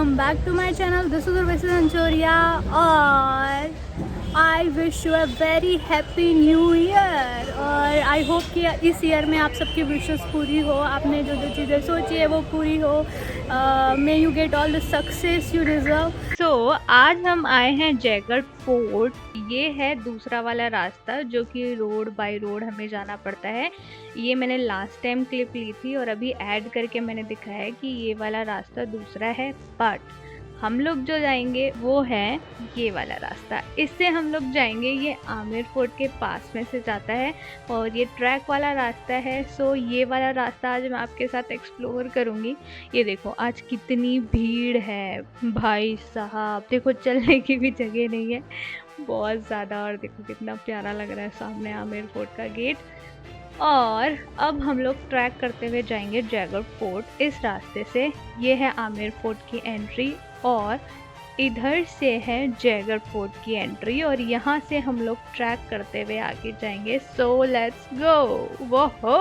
Welcome back to my channel. This is Urvashi Sanchoria और I wish you a very happy new year. और I hope कि इस year में आप सबकी विशेस पूरी हो, आपने जो जो चीज़ें सोची है वो पूरी हो। May you get all the success you deserve. So आज हम आए हैं जयगढ़ फोर्ट। ये है दूसरा वाला रास्ता जो कि रोड बाय रोड हमें जाना पड़ता है। ये मैंने लास्ट टाइम क्लिप ली थी और अभी ऐड करके मैंने दिखाया है कि ये वाला रास्ता दूसरा है, बट हम लोग जो जाएंगे वो है ये वाला रास्ता। इससे हम लोग जाएंगे, ये आमेर फोर्ट के पास में से जाता है और ये ट्रैक वाला रास्ता है। सो ये वाला रास्ता आज मैं आपके साथ एक्सप्लोर करूँगी। ये देखो आज कितनी भीड़ है भाई साहब, देखो चलने की भी जगह नहीं है, बहुत ज़्यादा। और देखो कितना प्यारा लग रहा है सामने आमेर फोर्ट का गेट। और अब हम लोग ट्रैक करते हुए जाएंगे जयगढ़ फोर्ट इस रास्ते से। ये है आमेर फोर्ट की एंट्री और इधर से है जयगढ़ फोर्ट की एंट्री, और यहाँ से हम लोग ट्रैक करते हुए आगे जाएंगे। सो लेट्स गो। वो हो,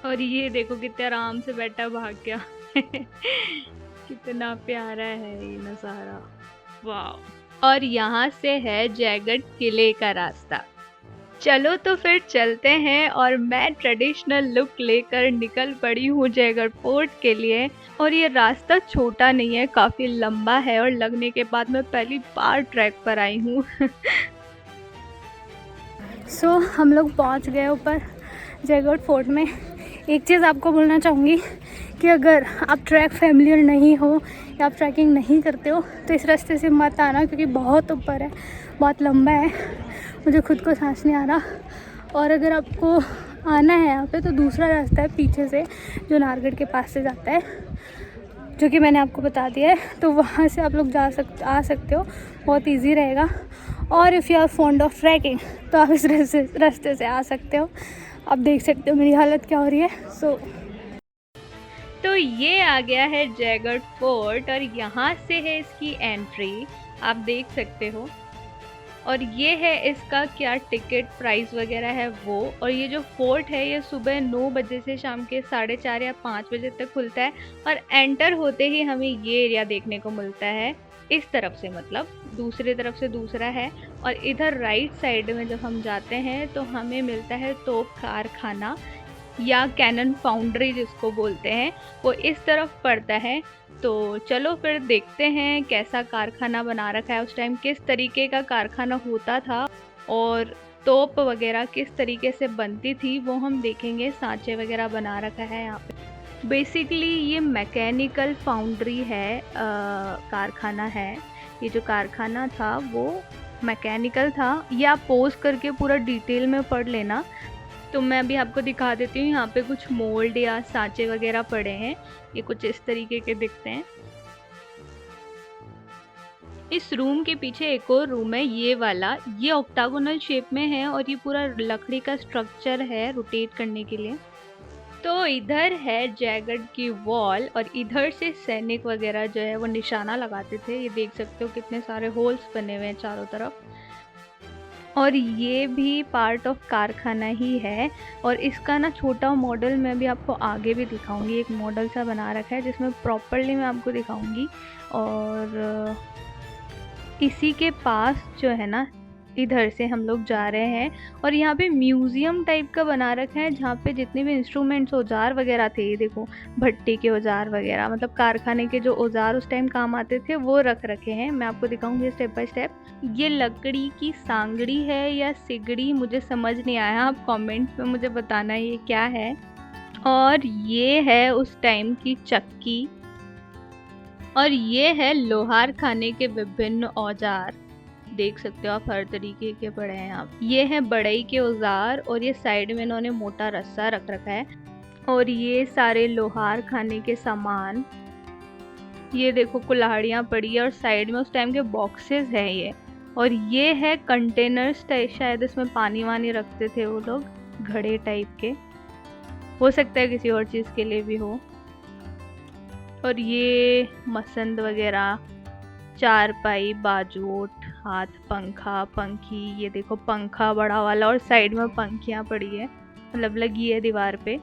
और ये देखो कितने आराम से बैठा भाग गया कितना प्यारा है ये नज़ारा, वाह। और यहाँ से है जयगढ़ किले का रास्ता। चलो तो फिर चलते हैं, और मैं ट्रेडिशनल लुक लेकर निकल पड़ी हूँ जयगढ़ फोर्ट के लिए। और ये रास्ता छोटा नहीं है, काफ़ी लंबा है, और लगने के बाद मैं पहली बार ट्रैक पर आई हूँ सो हम लोग पहुँच गए ऊपर जयगढ़ फोर्ट में। एक चीज़ आपको बोलना चाहूँगी कि अगर आप ट्रैक फैमिलियर नहीं हो या आप ट्रैकिंग नहीं करते हो तो इस रास्ते से मत आना, क्योंकि बहुत ऊपर है, बहुत लंबा है, मुझे खुद को सांस नहीं आ रहा। और अगर आपको आना है यहाँ पे तो दूसरा रास्ता है पीछे से जो नाहरगढ़ के पास से जाता है, जो कि मैंने आपको बता दिया है, तो वहाँ से आप लोग आ सकते हो, बहुत इजी रहेगा। और if you are fond of trekking तो आप इस रास्ते से आ सकते हो। आप देख सकते हो मेरी हालत क्या हो रही है। तो ये आ गया है जयगढ़ फोर्ट और यहाँ से है इसकी एंट्री, आप देख सकते हो। और ये है इसका क्या टिकट प्राइस वगैरह है वो। और ये जो फोर्ट है ये सुबह 9 बजे से शाम के 4:30 या 5 बजे तक खुलता है, और एंटर होते ही हमें ये एरिया देखने को मिलता है इस तरफ से, मतलब दूसरी तरफ से दूसरा है। और इधर राइट साइड में जब हम जाते हैं तो हमें मिलता है तोप कारखाना या कैनन फाउंड्री जिसको बोलते हैं, वो इस तरफ पड़ता है। तो चलो फिर देखते हैं कैसा कारखाना बना रखा है, उस टाइम किस तरीके का कारखाना होता था और तोप वगैरह किस तरीके से बनती थी वो हम देखेंगे। सांचे वगैरह बना रखा है यहाँ पे। बेसिकली ये मैकेनिकल फाउंड्री है, कारखाना है। ये जो कारखाना था वो मैकेनिकल था। ये आप पोज करके पूरा डिटेल में पढ़ लेना। तो मैं अभी आपको दिखा देती हूँ, यहाँ पे कुछ मोल्ड या सांचे वगैरह पड़े हैं, ये कुछ इस तरीके के दिखते हैं। इस रूम के पीछे एक और रूम है, ये वाला, ये ऑक्टागोनल शेप में है और ये पूरा लकड़ी का स्ट्रक्चर है रोटेट करने के लिए। तो इधर है जयगढ़ की वॉल, और इधर से सैनिक वगैरह जो है वो निशाना लगाते थे। ये देख सकते हो कितने सारे होल्स बने हुए हैं चारों तरफ। और ये भी पार्ट ऑफ कारखाना ही है। और इसका ना छोटा मॉडल मैं भी आपको आगे भी दिखाऊंगी, एक मॉडल सा बना रखा है जिसमें प्रॉपरली मैं आपको दिखाऊंगी। और इसी के पास जो है ना, इधर से हम लोग जा रहे हैं, और यहाँ पे म्यूज़ियम टाइप का बना रखा है जहाँ पे जितने भी इंस्ट्रूमेंट्स औजार वगैरह थे, ये देखो भट्टी के औजार वगैरह, मतलब कारखाने के जो औजार उस टाइम काम आते थे वो रख रखे हैं। मैं आपको दिखाऊंगी स्टेप बाय स्टेप। ये लकड़ी की सांगड़ी है या सिगड़ी, मुझे समझ नहीं आया, आप कमेंट्स में मुझे बताना ये क्या है। और ये है उस टाइम की चक्की, और ये है लोहार खाने के विभिन्न औजार, देख सकते हो आप, हर तरीके के पड़े हैं यहाँ। ये है बढ़ई के औजार, और ये साइड में इन्होंने मोटा रस्सा रख रखा है। और ये सारे लोहार खाने के सामान, ये देखो कुल्हाड़ियाँ पड़ी है, और साइड में उस टाइम के बॉक्सेस हैं ये। और ये है कंटेनर्स टाइप, शायद इसमें पानी वानी रखते थे वो लोग, घड़े टाइप के, हो सकता है किसी और चीज़ के लिए भी हो। और ये मसंद वगैरह, चारपाई, बाजूट, हाथ पंखा, पंखी, ये देखो पंखा बड़ा वाला, और साइड में पंखियाँ पड़ी है, मतलब लगी है दीवार पे।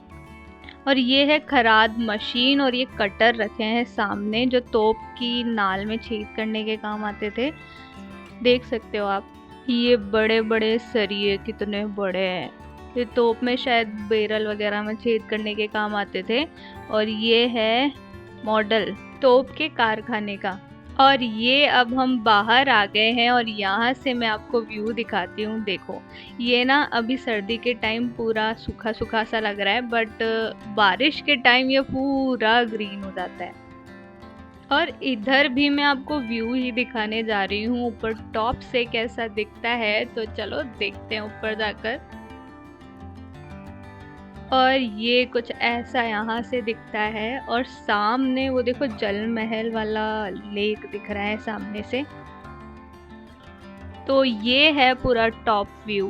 और ये है खराद मशीन और ये कटर रखे हैं सामने जो तोप की नाल में छेद करने के काम आते थे। देख सकते हो आप, ये बड़े बड़े सरिये कितने बड़े हैं। ये तोप में शायद बैरल वगैरह में छेद करने के काम आते थे। और ये है मॉडल तोप के कारखाने का। और ये अब हम बाहर आ गए हैं और यहाँ से मैं आपको व्यू दिखाती हूँ। देखो, ये ना अभी सर्दी के टाइम पूरा सूखा सूखा सा लग रहा है, बट बारिश के टाइम ये पूरा ग्रीन हो जाता है। और इधर भी मैं आपको व्यू ही दिखाने जा रही हूँ ऊपर टॉप से कैसा दिखता है। तो चलो देखते हैं ऊपर जाकर। और ये कुछ ऐसा यहाँ से दिखता है और सामने वो देखो जल महल वाला लेक दिख रहा है सामने से। तो ये है पूरा टॉप व्यू।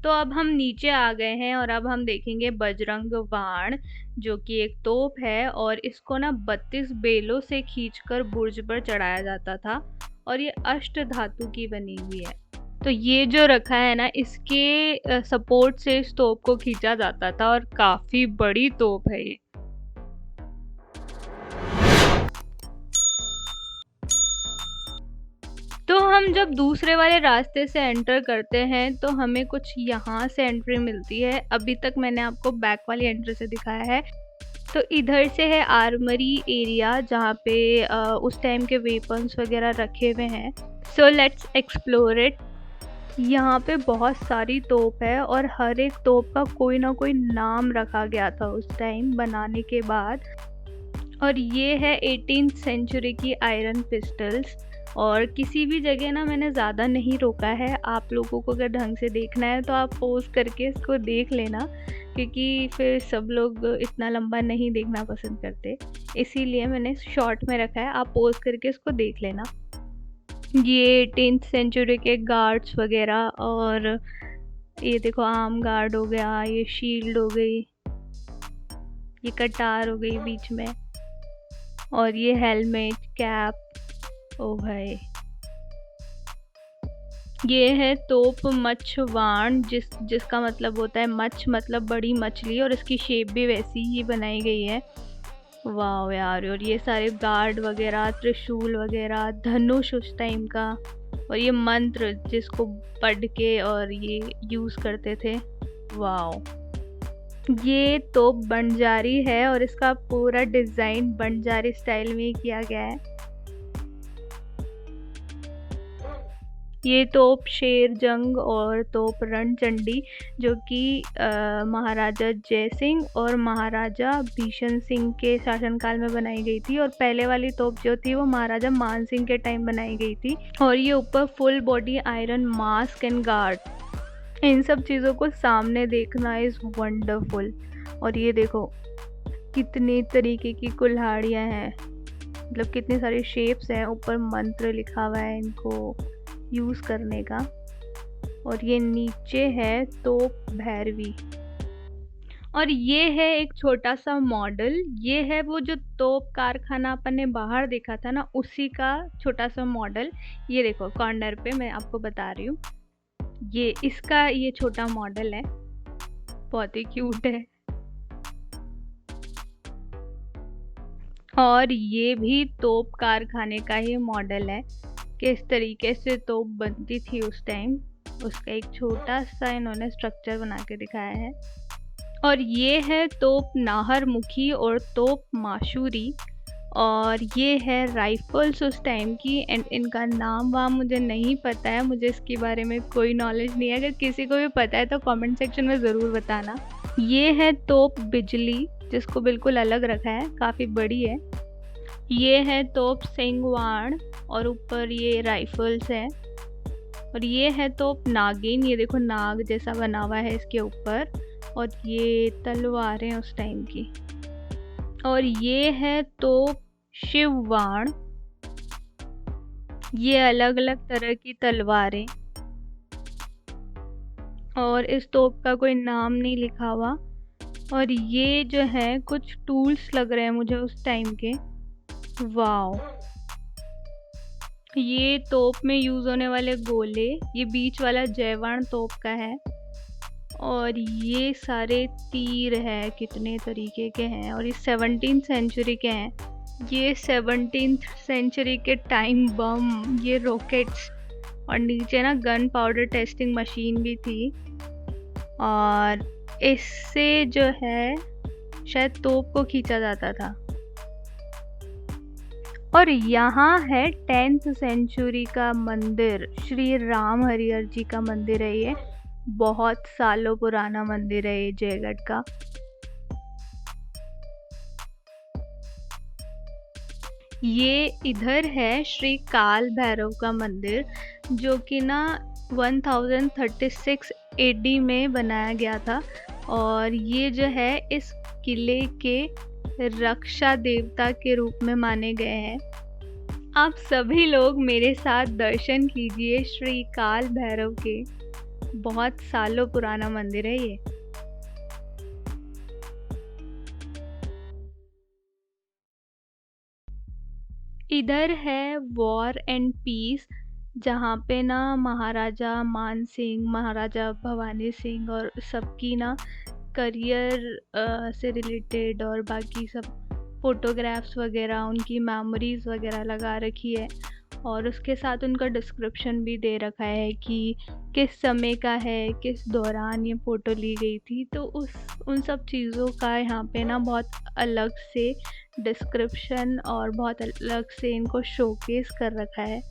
तो अब हम नीचे आ गए हैं और अब हम देखेंगे बजरंग बाण, जो कि एक तोप है और इसको ना 32 बेलों से खींचकर बुर्ज पर चढ़ाया जाता था और ये अष्ट धातु की बनी हुई है। तो ये जो रखा है ना, इसके सपोर्ट से इस तोप को खींचा जाता था और काफी बड़ी तोप है ये। तो हम जब दूसरे वाले रास्ते से एंटर करते हैं तो हमें कुछ यहाँ से एंट्री मिलती है। अभी तक मैंने आपको बैक वाली एंट्री से दिखाया है। तो इधर से है आर्मरी एरिया, जहाँ पे उस टाइम के वेपन्स वगैरह रखे हुए हैं। So let's explore it. यहाँ पे बहुत सारी तोप है और हर एक तोप का कोई ना कोई नाम रखा गया था उस टाइम बनाने के बाद। और ये है 18th सेंचुरी की आयरन पिस्टल्स। और किसी भी जगह ना मैंने ज़्यादा नहीं रोका है। आप लोगों को अगर ढंग से देखना है तो आप पॉज करके इसको देख लेना, क्योंकि फिर सब लोग इतना लंबा नहीं देखना पसंद करते, इसीलिए मैंने शॉर्ट में रखा है। आप पॉज करके इसको देख लेना। ये 18th सेंचुरी के गार्ड्स वगैरह, और ये देखो आर्म गार्ड हो गया, ये शील्ड हो गई, ये कटार हो गई बीच में, और ये हेलमेट कैप। ओ भाई, ये है तोप मच्छवाण, जिसका मतलब होता है मच्छ मतलब बड़ी मछली, और इसकी शेप भी वैसी ही बनाई गई है। वाह यार। और ये सारे गार्ड वगैरह, त्रिशूल वगैरह, धनुष उस टाइम का, और ये मंत्र जिसको पढ़ के और ये यूज़ करते थे। वाह। ये तोप बंजारी है और इसका पूरा डिज़ाइन बंजारी स्टाइल में ही किया गया है। ये तोप शेर जंग और तोप रणचंडी, जो कि महाराजा जय सिंह और महाराजा भीषण सिंह के शासनकाल में बनाई गई थी। और पहले वाली तोप जो थी वो महाराजा मान सिंह के टाइम बनाई गई थी। और ये ऊपर full body iron mask and guard. इन सब चीज़ों को सामने देखना इज़ वंडरफुल। और ये देखो कितनी तरीके की कुल्हाड़ियाँ हैं, मतलब कितनी सारी शेप्स हैं। ऊपर मंत्र लिखा हुआ है इनको यूज़ करने का। और ये नीचे है तोप भैरवी। और ये है एक छोटा सा मॉडल। ये है वो जो तोप कारखाना अपन ने बाहर देखा था ना, उसी का छोटा सा मॉडल। ये देखो कॉर्नर पे मैं आपको बता रही हूँ, ये इसका ये छोटा मॉडल है, बहुत ही क्यूट है। और ये भी तोप कारखाने का ही मॉडल है, किस तरीके से तोप बनती थी उस टाइम, उसका एक छोटा सा इन्होंने स्ट्रक्चर बना के दिखाया है। और ये है तोप नाहरमुखी और तोप माशूरी। और ये है राइफल्स उस टाइम की, एंड इनका नाम वाम मुझे नहीं पता है, मुझे इसके बारे में कोई नॉलेज नहीं है। अगर किसी को भी पता है तो कमेंट सेक्शन में ज़रूर बताना। ये है तोप बिजली, जिसको बिल्कुल अलग रखा है, काफ़ी बड़ी है। ये है तोप सेंगवाण और ऊपर ये राइफल्स है। और ये है तोप नागिन, ये देखो नाग जैसा बना हुआ है इसके ऊपर, और ये तलवारें उस टाइम की। और ये है तोप शिववाण, ये अलग अलग तरह की तलवारें। और इस तोप का कोई नाम नहीं लिखा हुआ। और ये जो है कुछ टूल्स लग रहे हैं मुझे उस टाइम के। वाओ। ये तोप में यूज़ होने वाले गोले, ये बीच वाला जयवाण तोप का है। और ये सारे तीर हैं, कितने तरीके के हैं, और ये 17th सेंचुरी के हैं। ये 17th सेंचुरी के टाइम बम, ये रॉकेट्स, और नीचे ना गन पाउडर टेस्टिंग मशीन भी थी। और इससे जो है शायद तोप को खींचा जाता था। और यहाँ है 10th सेंचुरी का मंदिर, श्री राम हरिहर जी का मंदिर है। ये बहुत सालों पुराना मंदिर है ये जयगढ़ का। ये इधर है श्री काल भैरव का मंदिर, जो कि ना 1036 AD में बनाया गया था। और ये जो है इस किले के रक्षा देवता के रूप में माने गए हैं। आप सभी लोग मेरे साथ दर्शन कीजिए श्री काल भैरव के। बहुत सालों पुराना मंदिर है ये। इधर है वॉर एंड पीस, जहाँ पे ना महाराजा मान सिंह, महाराजा भवानी सिंह और सबकी ना करियर से रिलेटेड और बाकी सब फ़ोटोग्राफ्स वगैरह, उनकी मेमोरीज़ वगैरह लगा रखी है। और उसके साथ उनका डिस्क्रिप्शन भी दे रखा है कि किस समय का है, किस दौरान ये फ़ोटो ली गई थी। तो उन सब चीज़ों का यहाँ पे ना बहुत अलग से डिस्क्रिप्शन और बहुत अलग से इनको शोकेस कर रखा है।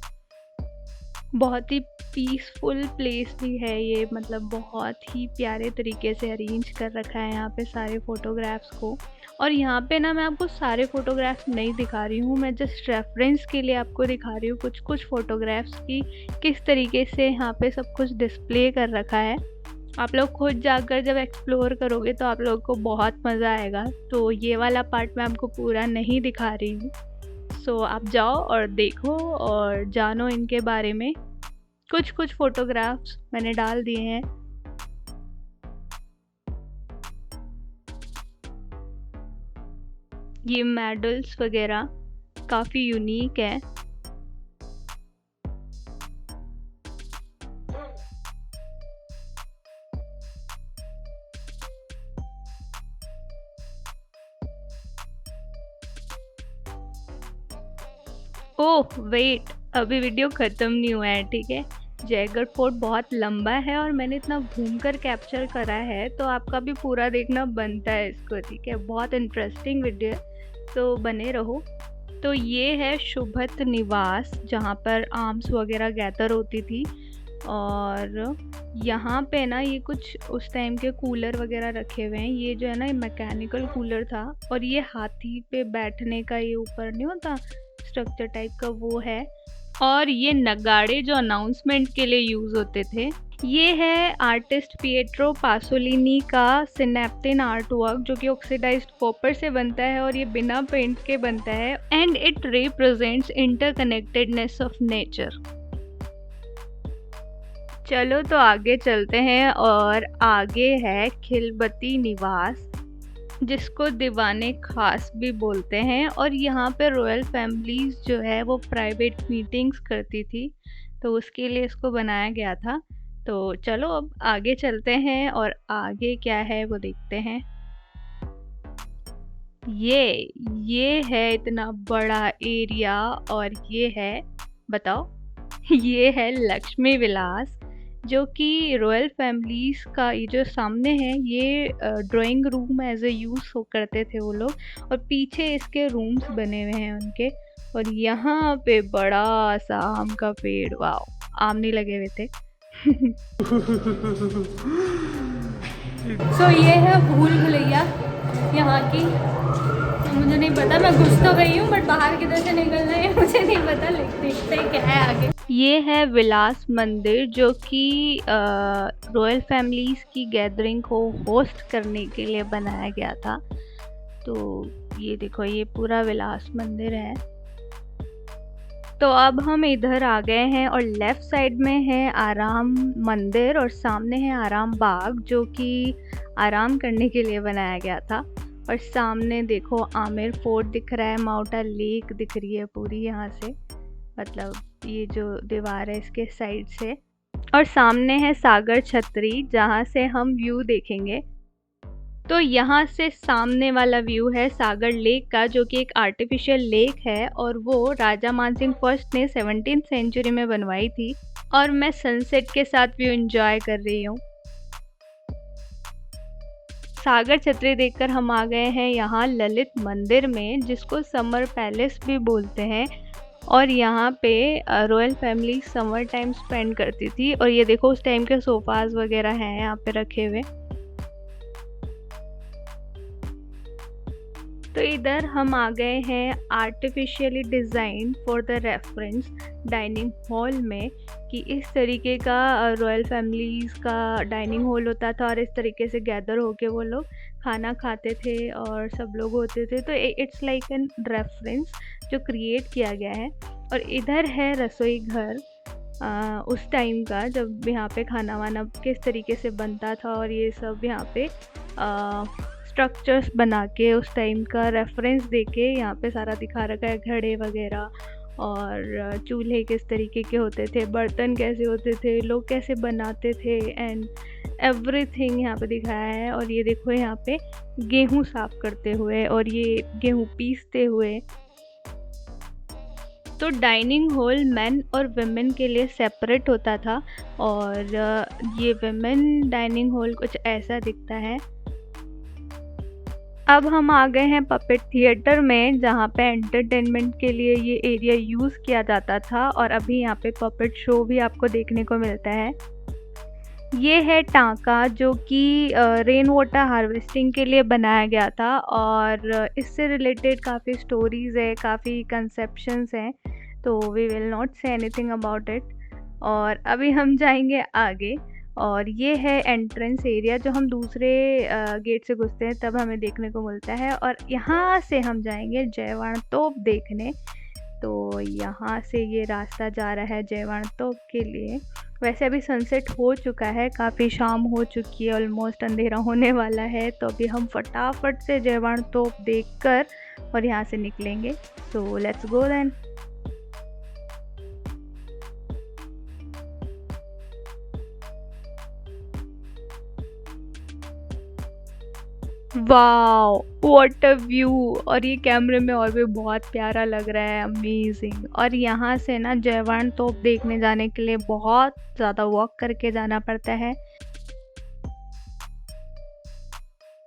बहुत ही पीसफुल प्लेस भी है ये, मतलब बहुत ही प्यारे तरीके से अरेंज कर रखा है यहाँ पे सारे फ़ोटोग्राफ्स को। और यहाँ पे ना मैं आपको सारे फ़ोटोग्राफ्स नहीं दिखा रही हूँ, मैं जस्ट रेफरेंस के लिए आपको दिखा रही हूँ कुछ कुछ फ़ोटोग्राफ्स की किस तरीके से यहाँ पे सब कुछ डिस्प्ले कर रखा है। आप लोग खुद जाकर जब एक्सप्लोर करोगे तो आप लोगों को बहुत मज़ा आएगा। तो ये वाला पार्ट मैं आपको पूरा नहीं दिखा रही हूँ। सो आप जाओ और देखो और जानो इनके बारे में। कुछ कुछ फ़ोटोग्राफ्स मैंने डाल दिए हैं। ये मेडल्स वगैरह काफ़ी यूनिक है। ओह वेट, अभी वीडियो ख़त्म नहीं हुआ है, ठीक है। जयगढ़ फोर्ट बहुत लंबा है और मैंने इतना घूमकर कैप्चर करा है, तो आपका भी पूरा देखना बनता है इसको, ठीक है। बहुत इंटरेस्टिंग वीडियो है, तो बने रहो। तो ये है शुभत निवास, जहाँ पर आर्म्स वगैरह गैदर होती थी। और यहाँ पे ना ये कुछ उस टाइम के कूलर वगैरह रखे हुए हैं। ये जो है ना, ये मैकेनिकल कूलर था। और ये हाथी पे बैठने का, ये ऊपर नहीं होता स्ट्रक्चर टाइप का, वो है। और ये नगाड़े जो अनाउंसमेंट के लिए यूज़ होते थे। ये है आर्टिस्ट पिएट्रो पासोलिनी का सिनेप्टिन आर्ट वर्क, जो कि ऑक्सीडाइज्ड कॉपर से बनता है और ये बिना पेंट के बनता है। And it represents interconnectedness of nature. चलो तो आगे चलते हैं, और आगे है खिलबती निवास, जिसको दीवाने खास भी बोलते हैं। और यहाँ पे रॉयल फैमिलीज जो है वो प्राइवेट मीटिंग्स करती थी, तो उसके लिए इसको बनाया गया था। तो चलो अब आगे चलते हैं और आगे क्या है वो देखते हैं। ये है इतना बड़ा एरिया, और ये है, बताओ, ये है लक्ष्मी विलास, जो कि रॉयल फैमिलीज़ का ये जो सामने है, ये drawing room as a use करते थे वो लोग। और पीछे इसके रूम्स बने हुए हैं उनके। और यहाँ पे बड़ा सा आम का पेड़, वाओ, आम नहीं लगे हुए थे। सो ये है भूल भुलैया यहाँ की। तो मुझे नहीं पता, मैं घुस तो गई हूँ, बट बाहर किधर से निकलना है मुझे नहीं पता। देखते हैं क्या है आगे। ये है विलास मंदिर, जो कि रॉयल फैमिलीज़ की गैदरिंग को होस्ट करने के लिए बनाया गया था। तो ये देखो, ये पूरा विलास मंदिर है। तो अब हम इधर आ गए हैं, और लेफ़्ट साइड में है आराम मंदिर और सामने है आराम बाग, जो कि आराम करने के लिए बनाया गया था। और सामने देखो आमेर फोर्ट दिख रहा है, माउंटा लेक दिख रही है पूरी यहाँ से, मतलब ये जो दीवार है इसके साइड से। और सामने है सागर छतरी जहाँ से हम व्यू देखेंगे। तो यहाँ से सामने वाला व्यू है सागर लेक का, जो कि एक आर्टिफिशियल लेक है और वो राजा मानसिंह फर्स्ट ने 17th सेंचुरी में बनवाई थी। और मैं सनसेट के साथ व्यू एंजॉय कर रही हूँ। सागर छतरी देखकर हम आ गए हैं यहाँ ललित मंदिर में, जिसको समर पैलेस भी बोलते हैं। और यहाँ पे royal family summer time spend करती थी। और ये देखो उस टाइम के सोफाज वगैरह हैं यहाँ पे रखे हुए। तो इधर हम आ गए हैं artificially design for the reference dining hall में, कि इस तरीके का रॉयल फैमिलीज़ का डाइनिंग हॉल होता था और इस तरीके से गैदर होके वो लोग खाना खाते थे और सब लोग होते थे। तो इट्स लाइक एन रेफरेंस जो क्रिएट किया गया है। और इधर है रसोई घर उस टाइम का, जब यहाँ पे खाना वाना किस तरीके से बनता था और ये सब यहाँ पे स्ट्रक्चर्स बना के उस टाइम का रेफरेंस देके यहाँ पे सारा दिखा रखा है। घड़े वगैरह और चूल्हे किस तरीके के होते थे, बर्तन कैसे होते थे, लोग कैसे बनाते थे, एंड एवरीथिंग यहाँ पे दिखाया है। और ये देखो यहाँ पे गेहूँ साफ करते हुए और ये गेहूँ पीसते हुए। तो डाइनिंग हॉल मेन और वुमेन के लिए सेपरेट होता था और ये वुमेन डाइनिंग हॉल कुछ ऐसा दिखता है। अब हम आ गए हैं पपेट थिएटर में, जहाँ पे एंटरटेनमेंट के लिए ये एरिया यूज़ किया जाता था। और अभी यहाँ पे पपेट शो भी आपको देखने को मिलता है। ये है टांका, जो कि रेन वाटर हार्वेस्टिंग के लिए बनाया गया था और इससे रिलेटेड काफ़ी स्टोरीज़ है, काफ़ी कंसेप्शंस हैं। तो we will not say anything about it. और अभी हम जाएंगे आगे और ये है एंट्रेंस एरिया, जो हम दूसरे गेट से घुसते हैं तब हमें देखने को मिलता है। और यहाँ से हम जाएंगे जयवाण तोप देखने। तो यहाँ से ये रास्ता जा रहा है जयवाण तोप के लिए। वैसे अभी सनसेट हो चुका है, काफ़ी शाम हो चुकी है, ऑलमोस्ट अंधेरा होने वाला है। तो अभी हम फटाफट से जयवाण तोप देखकर और यहाँ से निकलेंगे। So let's go then. Wow what a view. और ये कैमरे में और भी बहुत प्यारा लग रहा है, अमेजिंग। और यहाँ से ना जयवाण तोप देखने जाने के लिए बहुत ज़्यादा वॉक करके जाना पड़ता है।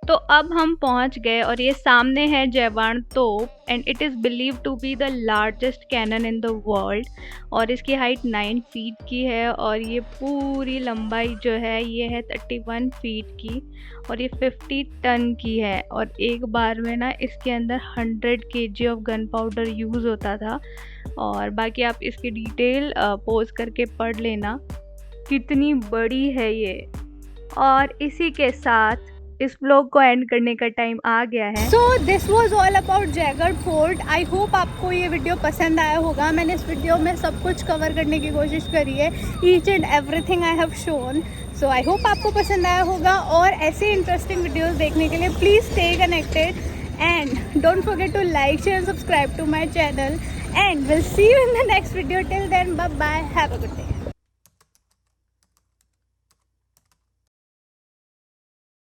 तो अब हम पहुंच गए और ये सामने है जयवाण तोप and it is believe to be the largest cannon in the world. और इसकी हाइट 9 फीट की है और ये पूरी लंबाई जो है ये है 31 फीट की और ये 50 टन की है। और एक बार में ना इसके अंदर 100 kg of gun powder use होता था। और बाकी आप इसकी डिटेल पोज करके पढ़ लेना, कितनी बड़ी है ये। और इसी के साथ इस व्लॉग को एंड करने का टाइम आ गया है। So this was all about Jaigarh fort. I hope आपको ये वीडियो पसंद आया होगा। मैंने इस वीडियो में सब कुछ कवर करने की कोशिश करी है, each and everything I have shown. So I hope आपको पसंद आया होगा। और ऐसे इंटरेस्टिंग वीडियोस देखने के लिए please stay connected and don't forget to like, share, subscribe to my channel and will see you in the next video. Till then bye bye, have a good day.